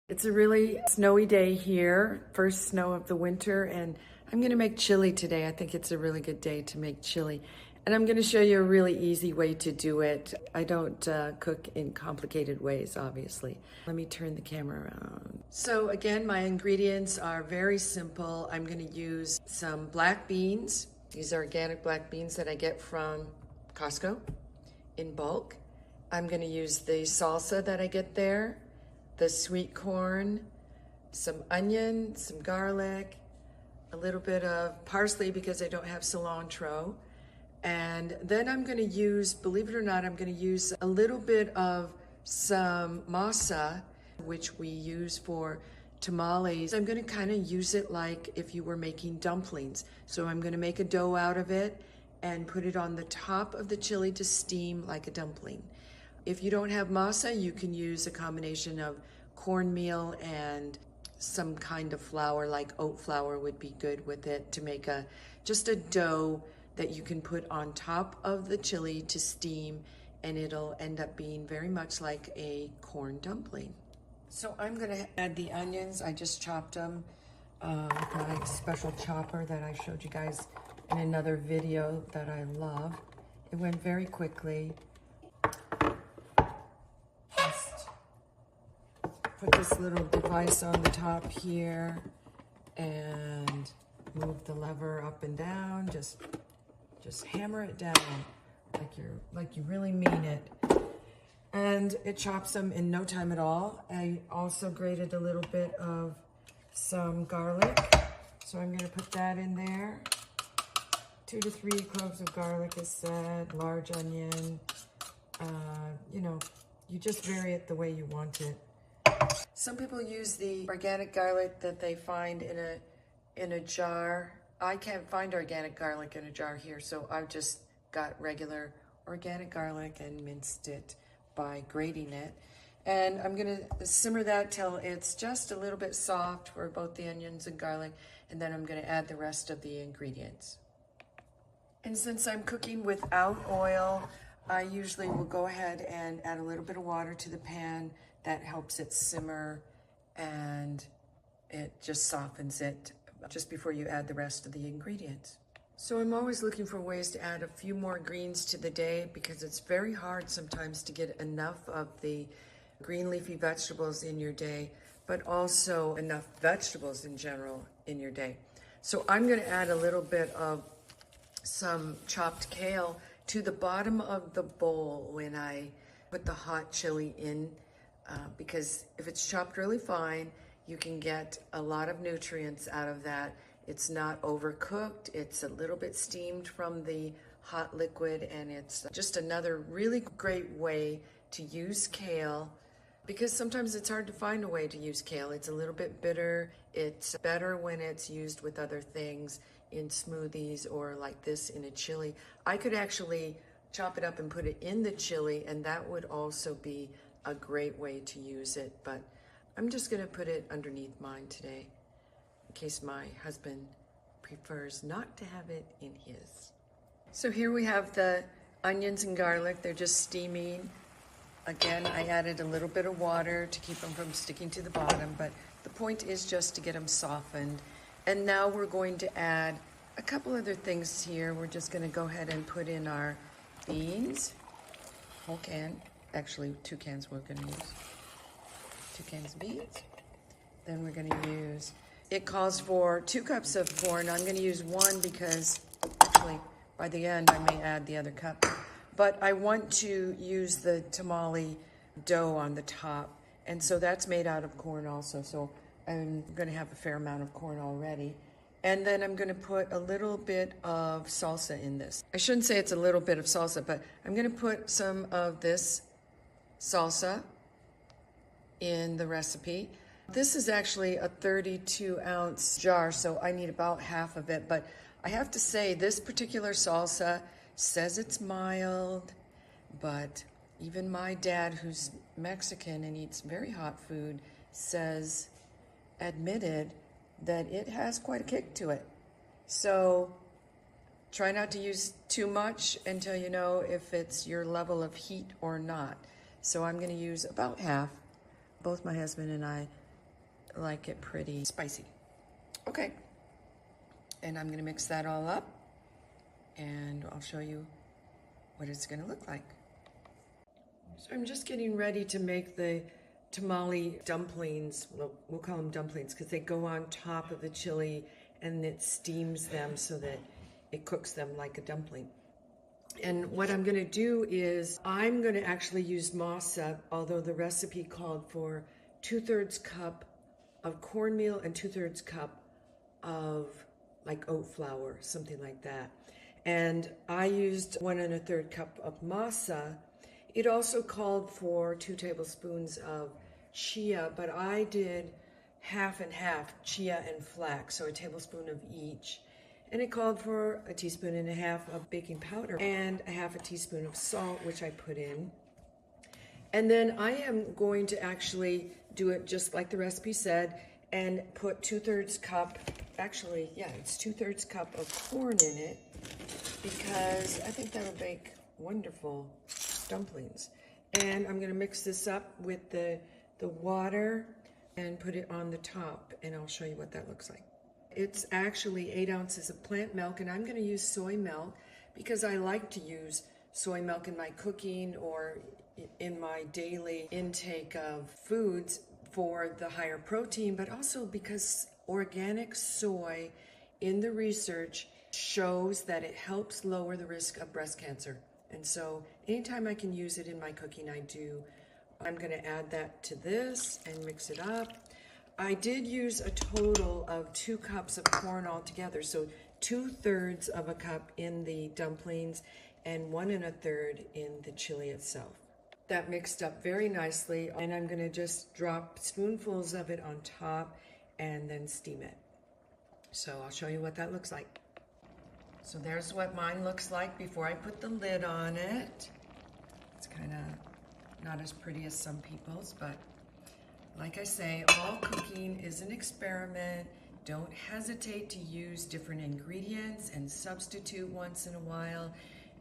It's a really snowy day here, first snow of the winter, and I'm gonna make chili today. I think it's a really good day to make chili. And I'm gonna show you a really easy way to do it. I don't cook in complicated ways, obviously. Let me turn the camera around. So again, my ingredients are very simple. I'm gonna use some black beans. These are organic black beans that I get from Costco in bulk. I'm gonna use the salsa that I get there, the sweet corn, some onion, some garlic, a little bit of parsley because I don't have cilantro. And then I'm gonna use, believe it or not, I'm gonna use a little bit of some masa, which we use for tamales. I'm gonna kind of use it like if you were making dumplings. So I'm gonna make a dough out of it and put it on the top of the chili to steam like a dumpling. If you don't have masa, you can use a combination of cornmeal and some kind of flour, like oat flour would be good with it to make just a dough that you can put on top of the chili to steam, and it'll end up being very much like a corn dumpling. So I'm gonna add the onions. I just chopped them with my special chopper that I showed you guys in another video that I love. It went very quickly. Put this little device on the top here and move the lever up and down. Just hammer it down like you really mean it. And it chops them in no time at all. I also grated a little bit of some garlic. So I'm gonna put that in there. 2 to 3 cloves of garlic is said, large onion. You just vary it the way you want it. Some people use the organic garlic that they find in a jar. I can't find organic garlic in a jar here, so I've just got regular organic garlic and minced it by grating it. And I'm gonna simmer that till it's just a little bit soft for both the onions and garlic, and then I'm gonna add the rest of the ingredients. And since I'm cooking without oil, I usually will go ahead and add a little bit of water to the pan. That helps it simmer and it just softens it just before you add the rest of the ingredients. So I'm always looking for ways to add a few more greens to the day because it's very hard sometimes to get enough of the green leafy vegetables in your day, but also enough vegetables in general in your day. So I'm gonna add a little bit of some chopped kale to the bottom of the bowl when I put the hot chili in. Because if it's chopped really fine, you can get a lot of nutrients out of that. It's not overcooked, it's a little bit steamed from the hot liquid, and it's just another really great way to use kale, because sometimes it's hard to find a way to use kale. It's a little bit bitter. It's better when it's used with other things in smoothies or like this in a chili. I could actually chop it up and put it in the chili, and that would also be a great way to use it, but I'm just gonna put it underneath mine today in case my husband prefers not to have it in his. So here we have the onions and garlic. They're just steaming. Again, I added a little bit of water to keep them from sticking to the bottom, but the point is just to get them softened. And now we're going to add a couple other things here. We're just gonna go ahead and put in our beans, whole can. Actually, 2 cans we're gonna use. 2 cans of beans. Then we're gonna use, it calls for 2 cups of corn. I'm gonna use 1 because actually by the end I may add the other cup. But I want to use the tamale dough on the top. And so that's made out of corn also. So I'm gonna have a fair amount of corn already. And then I'm gonna put a little bit of salsa in this. I shouldn't say it's a little bit of salsa, but I'm gonna put some of this salsa in the recipe. This is actually a 32-ounce jar, so I need about half of it, but I have to say this particular salsa says it's mild, but even my dad, who's Mexican and eats very hot food, admitted that it has quite a kick to it. So try not to use too much until you know if it's your level of heat or not. So I'm gonna use about half. Both my husband and I like it pretty spicy. Okay, and I'm gonna mix that all up, and I'll show you what it's gonna look like. So I'm just getting ready to make the tamale dumplings. Well, we'll call them dumplings because they go on top of the chili and it steams them so that it cooks them like a dumpling. And what I'm gonna do is I'm gonna actually use masa, although the recipe called for 2/3 cup of cornmeal and 2/3 cup of like oat flour, something like that. And I used 1 1/3 cup of masa. It also called for 2 tablespoons of chia, but I did half and half, chia and flax, so a tablespoon of each. And it called for 1.5 teaspoons of baking powder and 1/2 teaspoon of salt, which I put in. And then I am going to actually do it just like the recipe said and put 2/3 cup, actually, yeah, it's 2/3 cup of corn in it because I think that'll make wonderful dumplings. And I'm gonna mix this up with the water and put it on the top, and I'll show you what that looks like. It's actually 8 ounces of plant milk, and I'm gonna use soy milk because I like to use soy milk in my cooking or in my daily intake of foods for the higher protein, but also because organic soy in the research shows that it helps lower the risk of breast cancer. And so anytime I can use it in my cooking, I do. I'm gonna add that to this and mix it up. I did use a total of 2 cups of corn altogether, so 2/3 of a cup in the dumplings and 1 1/3 in the chili itself. That mixed up very nicely, and I'm gonna just drop spoonfuls of it on top and then steam it. So I'll show you what that looks like. So there's what mine looks like before I put the lid on it. It's kind of not as pretty as some people's, but like I say, all cooking is an experiment. Don't hesitate to use different ingredients and substitute once in a while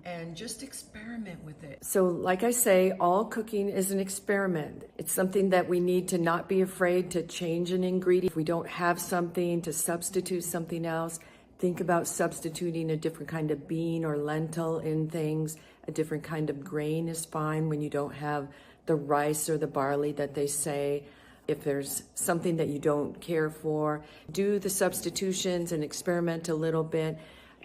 and just experiment with it. So like I say, all cooking is an experiment. It's something that we need to not be afraid to change an ingredient. If we don't have something, to substitute something else. Think about substituting a different kind of bean or lentil in things. A different kind of grain is fine when you don't have the rice or the barley that they say. If there's something that you don't care for, do the substitutions and experiment a little bit.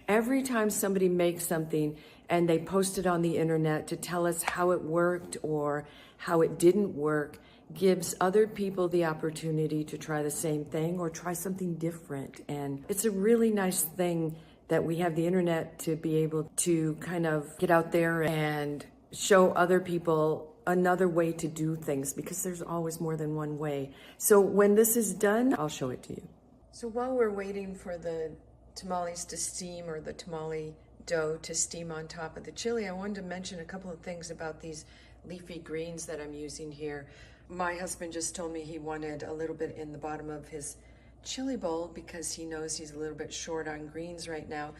Every time somebody makes something and they post it on the internet to tell us how it worked or how it didn't work, gives other people the opportunity to try the same thing or try something different. And it's a really nice thing that we have the internet to be able to kind of get out there and show other people another way to do things, because there's always more than one way. So when this is done, I'll show it to you. So while we're waiting for the tamales to steam, or the tamale dough to steam on top of the chili, I wanted to mention a couple of things about these leafy greens that I'm using here. My husband just told me he wanted a little bit in the bottom of his chili bowl because he knows he's a little bit short on greens right now.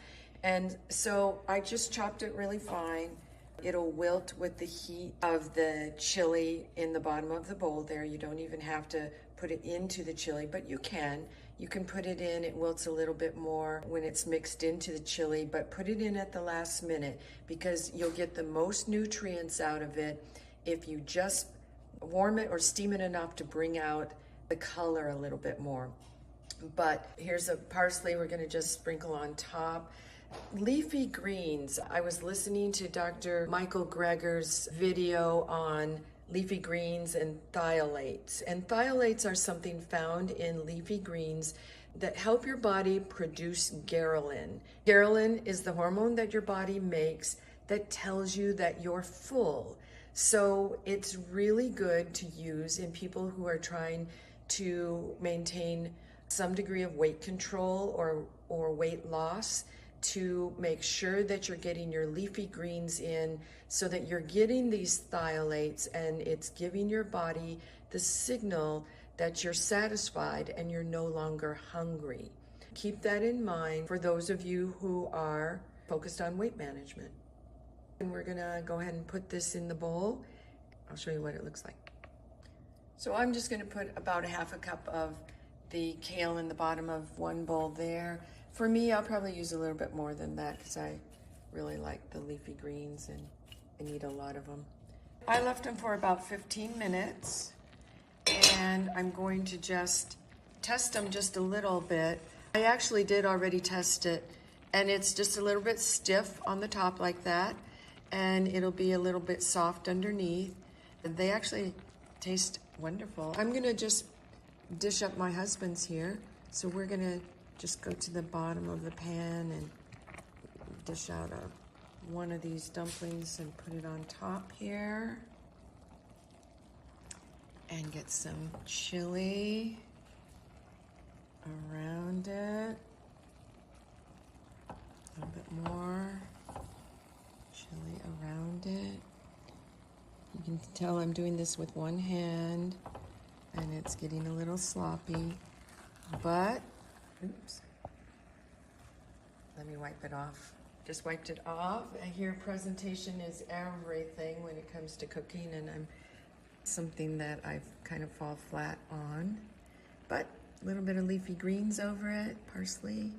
And so I just chopped it really fine. It'll wilt with the heat of the chili in the bottom of the bowl there. You don't even have to put it into the chili, but you can. You can put it in, it wilts a little bit more when it's mixed into the chili, but put it in at the last minute because you'll get the most nutrients out of it if you just warm it or steam it enough to bring out the color a little bit more. But here's a parsley we're gonna just sprinkle on top. Leafy greens. I was listening to Dr. Michael Greger's video on leafy greens and thiolates. And thiolates are something found in leafy greens that help your body produce ghrelin. Ghrelin is the hormone that your body makes that tells you that you're full. So it's really good to use in people who are trying to maintain some degree of weight control or weight loss, to make sure that you're getting your leafy greens in so that you're getting these thiolates and it's giving your body the signal that you're satisfied and you're no longer hungry. Keep that in mind for those of you who are focused on weight management. And we're gonna go ahead and put this in the bowl. I'll show you what it looks like. So I'm just gonna put about 1/2 cup of the kale in the bottom of one bowl there. For me, I'll probably use a little bit more than that because I really like the leafy greens and I need a lot of them. I left them for about 15 minutes and I'm going to just test them just a little bit. I actually did already test it and it's just a little bit stiff on the top like that and it'll be a little bit soft underneath. They actually taste wonderful. I'm gonna just dish up my husband's here. So we're gonna just go to the bottom of the pan and dish out one of these dumplings and put it on top here. And get some chili around it. A little bit more chili around it. You can tell I'm doing this with one hand and it's getting a little sloppy, but, oops, let me wipe it off. Just wiped it off. I hear presentation is everything when it comes to cooking, and I'm something that I've kind of fall flat on, but a little bit of leafy greens over it, parsley.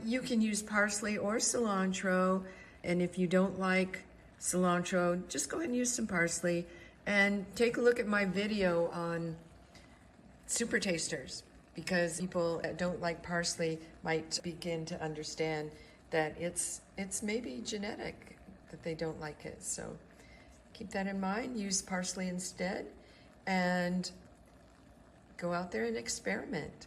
You can use parsley or cilantro, and if you don't like cilantro, just go ahead and use some parsley. And take a look at my video on super tasters, because people that don't like parsley might begin to understand that it's maybe genetic that they don't like it. So keep that in mind, use parsley instead, and go out there and experiment.